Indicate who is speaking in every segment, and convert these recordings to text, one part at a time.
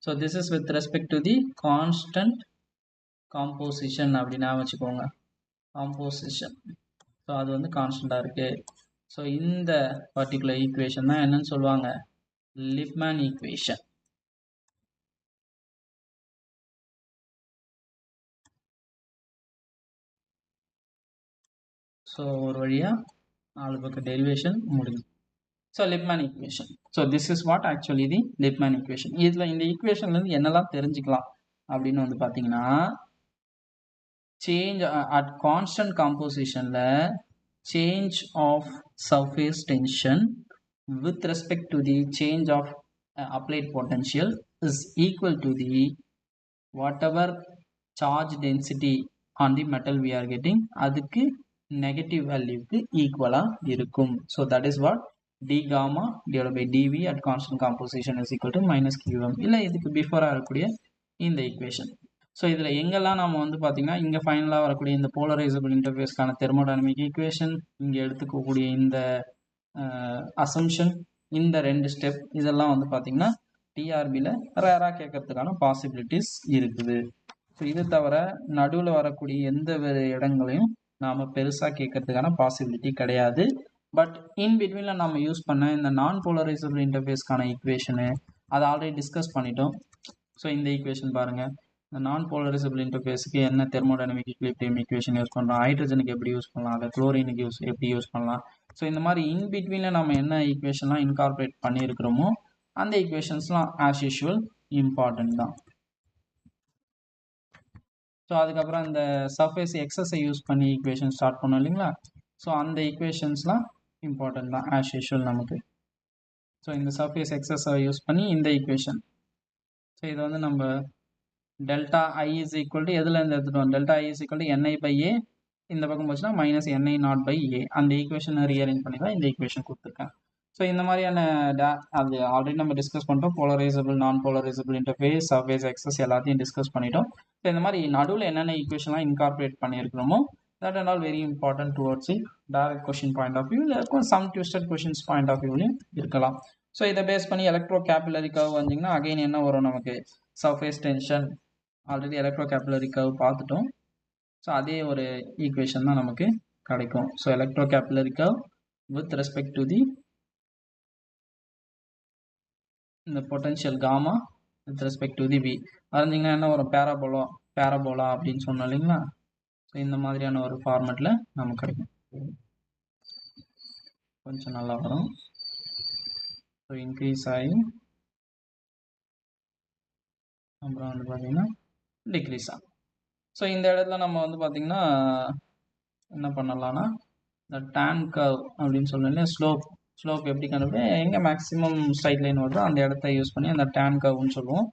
Speaker 1: So this is with respect to the constant composition அப்படினா வச்சுக்கோங்க composition. So அது வந்து கான்ஸ்டன்டா இருக்கு. So இந்த particular equation தான் என்னன்னு சொல்லுவாங்க Lippmann equation. So ஒரு வழியா நாலு பக்கம் derivation முடிஞ்சு. So Lippmann equation. So this is what actually the Lippmann equation. இதுல இந்த equationல இருந்து என்னெல்லாம் தெரிஞ்சுக்கலாம் அப்படின்னு வந்து பாத்தீங்கன்னா change at constant composition la change of surface tension with respect to the change of applied potential is equal to the whatever charge density on the metal we are getting adukku negative value க்கு equal இருக்கும். So that is what d gamma divided by dv at constant composition is equal to minus qm. இல்ல இதுக்கு before வரக்கூடிய இந்த equation. So இதில் எங்கெல்லாம் நம்ம வந்து பார்த்திங்கன்னா இங்கே ஃபைனலாக வரக்கூடிய இந்த போலரைசபிள் இன்டர்ஃபேஸ்க்கான தெர்மோடைனமிக் ஈக்குவேஷன் இங்கே எடுத்துக்கக்கூடிய இந்த அசம்ஷன் இந்த ரெண்டு ஸ்டெப் இதெல்லாம் வந்து பார்த்திங்கன்னா டிஆர்பியில் ரேராக கேட்கறதுக்கான பாசிபிலிட்டிஸ் இருக்குது. ஸோ இது தவிர நடுவில் வரக்கூடிய எந்த இடங்களையும் நாம் பெருசாக கேட்கறதுக்கான பாசிபிலிட்டி கிடையாது. பட் இன் பிட்வீனில் நம்ம யூஸ் பண்ண இந்த நான் போலரைசபிள் இன்டர்ஃபேஸ்க்கான ஈக்குவேஷனு அதை ஆல்ரெடி டிஸ்கஸ் பண்ணிட்டோம். ஸோ இந்த ஈக்குவேஷன் பாருங்கள், இந்த நான் போலரைசபிள் இன்டர்ஃபேஸுக்கு என்ன தெர்மோடைனமிக் ஈக்விலிபிரியம் ஈக்குவேஷன் யூஸ் பண்ணலாம், ஹைட்ரஜனுக்கு எப்படி யூஸ் பண்ணலாம், அதை குளோரினுக்கு எப்படி யூஸ் பண்ணலாம். ஸோ இந்த மாதிரி இன் பிட்வீனில் நம்ம என்ன ஈக்குவேஷன்லாம் இன்கார்பரேட் பண்ணியிருக்கிறோமோ அந்த ஈக்குவேஷன்ஸ்லாம் ஆஸ் யூஷுவல் இம்பார்ட்டன்ட் தான். ஸோ அதுக்கப்புறம் இந்த சர்ஃபேஸ் எக்ஸஸை யூஸ் பண்ணி ஈக்குவேஷன் ஸ்டார்ட் பண்ணோம் இல்லைங்களா. ஸோ அந்த ஈக்குவேஷன்ஸ்லாம் இம்பார்ட்டன்ட் தான் ஆஸ் யூஷுவல் நமக்கு. ஸோ இந்த சர்ஃபேஸ் எக்ஸஸை யூஸ் பண்ணி இந்த ஈக்குவேஷன், ஸோ இதை வந்து நம்ம delta I is equal to எதுலேருந்து எடுத்துட்டோம், delta I is equal to NI by A, இந்த பக்கம் போச்சுன்னா minus NI not by A. அந்த ஈக்குவேஷனை ரீஅரேஞ்ச் பண்ணி தான் இந்த ஈக்குவேஷன் கொடுத்துருக்கேன். ஸோ இந்த மாதிரியான அது ஆல்ரெடி நம்ம டிஸ்கஸ் பண்ணிட்டோம். Polarisable non polarisable interface surface excess எல்லாத்தையும் டிஸ்கஸ் பண்ணிட்டோம். ஸோ இந்த மாதிரி நடுவில் என்னென்ன ஈக்குவேஷன்லாம் இன்கார்பரேட் பண்ணியிருக்கிறோமோ that and all very important towards direct question point of வியூவில் இருக்கும், some twisted questions point of வியூலையும் இருக்கலாம். ஸோ இதை பேஸ் பண்ணி எலக்ட்ரோ கேபிலரி கர்வ் வந்தீங்கன்னா அகைன் என்ன வரும் நமக்கு, surface tension already electrocapillary curve பார்த்துட்டோம். ஸோ அதே ஒரு ஈக்குவேஷன் தான் நமக்கு கிடைக்கும். So electrocapillary curve with respect to the இந்த potential gamma with respect to the V வரைஞ்சிங்கன்னா என்ன வரும், பேராபோலா அப்படின்னு சொன்னோம் இல்லைங்களா. ஸோ இந்த மாதிரியான ஒரு ஃபார்மேட்டில் நமக்கு கிடைக்கும். கொஞ்சம் நல்லா வரும். ஸோ இன்க்ரீஸ் ஆகி அப்புறம் வந்து பார்த்தீங்கன்னா டிக்ரீஸ் ஆகும். ஸோ இந்த இடத்துல நம்ம வந்து பார்த்திங்கன்னா என்ன பண்ணலாம்னா இந்த டேன் கர்வ் அப்படின்னு சொல்லல ஸ்லோப் எப்படி கண்டுபிடி எங்கே மேக்ஸிமம் ஸ்ட்ரைட் லைன் வருதோ அந்த இடத்த யூஸ் பண்ணி அந்த டேன் கர்வ்னு சொல்லுவோம்.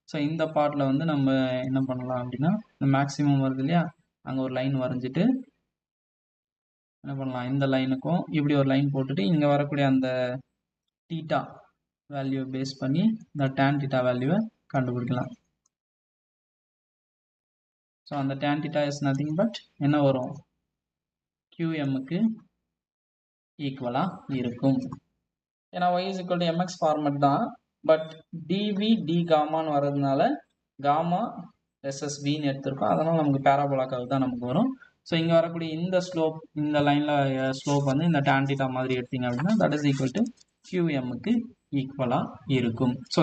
Speaker 1: ஸோ இந்த பார்ட்டில் வந்து நம்ம என்ன பண்ணலாம் அப்படின்னா இந்த மேக்ஸிமம் வருது இல்லையா, அங்கே ஒரு லைன் வரைஞ்சிட்டு என்ன பண்ணலாம், இந்த லைனுக்கும் இப்படி ஒரு லைன் போட்டுட்டு இங்கே வரக்கூடிய அந்த டீட்டா வேல்யூவை பேஸ் பண்ணி இந்த டேன் டீட்டா வேல்யூவை கண்டுபிடிக்கலாம். ஸோ அந்த tan theta is nothing but என்ன வரும், QMக்கு ஈக்குவலாக இருக்கும். ஏன்னா y is equal to mx format தான், பட் dv d காமான்னு வர்றதுனால காமா எஸ்எஸ் வின்னு எடுத்திருக்கோம். அதனால் நமக்கு பேராபோலா கர்வ் தான் நமக்கு வரும். ஸோ இங்கே வரக்கூடிய இந்த ஸ்லோப், இந்த லைனில் ஸ்லோப் வந்து இந்த tan theta மாதிரி எடுத்தீங்க அப்படின்னா தட் இஸ் ஈக்குவல் டு QMக்கு ஈக்குவலாக இருக்கும். ஸோ